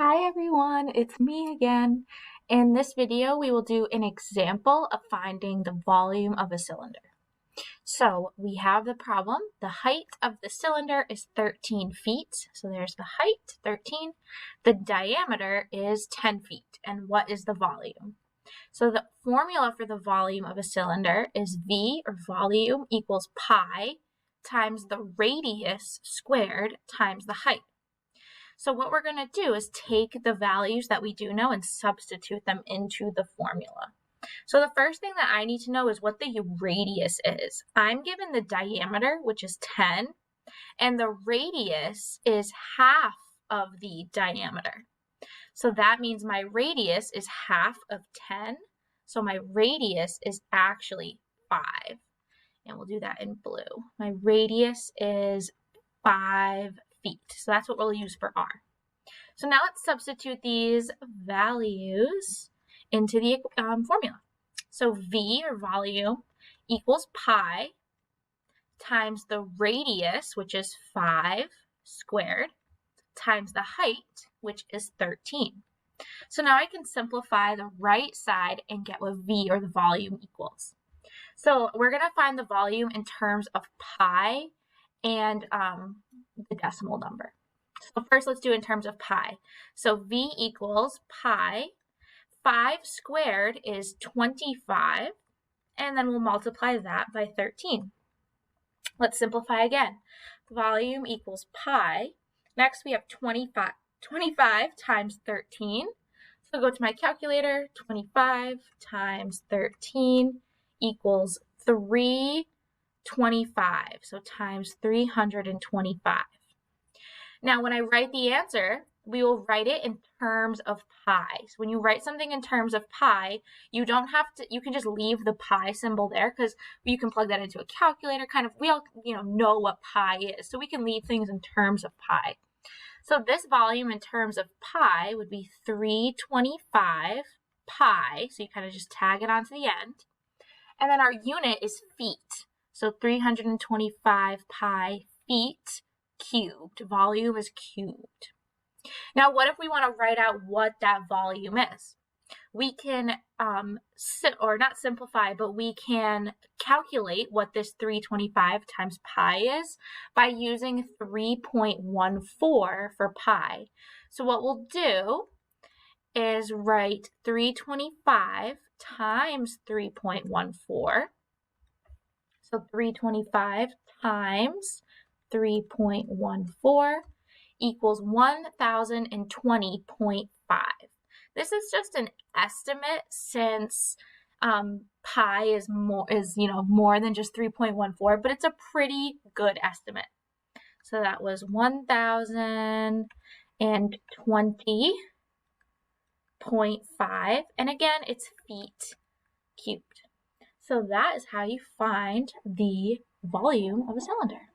Hi everyone, it's me again. In this video, we will do an example of finding the volume of a cylinder. So we have the problem. The height of the cylinder is 13 feet. So there's the height, 13. The diameter is 10 feet. And what is the volume? So the formula for the volume of a cylinder is V, or volume, equals pi times the radius squared times the height. So what we're going to do is take the values that we do know and substitute them into the formula. So the first thing that I need to know is what the radius is. I'm given the diameter, which is 10, and the radius is half of the diameter. So that means my radius is half of 10. So my radius is actually 5. And we'll do that in blue. My radius is 5 feet. So that's what we'll use for R. So now let's substitute these values into the formula. So V, or volume, equals pi times the radius, which is 5 squared, times the height, which is 13. So now I can simplify the right side and get what V, or the volume, equals. So we're going to find the volume in terms of pi and the decimal number. So first, let's do it in terms of pi. So V equals pi. 5 squared is 25, and then we'll multiply that by 13. Let's simplify again. Volume equals pi. Next, we have 25 times 13. So go to my calculator. 25 times 13 equals 325. So times 325. Now, when I write the answer, we will write it in terms of pi. So when you write something in terms of pi, you don't have to, you can just leave the pi symbol there because you can plug that into a calculator. We all, know what pi is. So we can leave things in terms of pi. So this volume in terms of pi would be 325 pi. So you kind of just tag it onto the end. And then our unit is feet. So 325 pi feet cubed. Volume is cubed. Now, what if we want to write out what that volume is? We can, not simplify, but we can calculate what this 325 times pi is by using 3.14 for pi. So what we'll do is write 325 times 3.14. So 325 times 3.14 equals 1020.5. This is just an estimate since pi is more than just 3.14, but it's a pretty good estimate. So that was 1020.5, and again, it's feet cubed. So that is how you find the volume of a cylinder.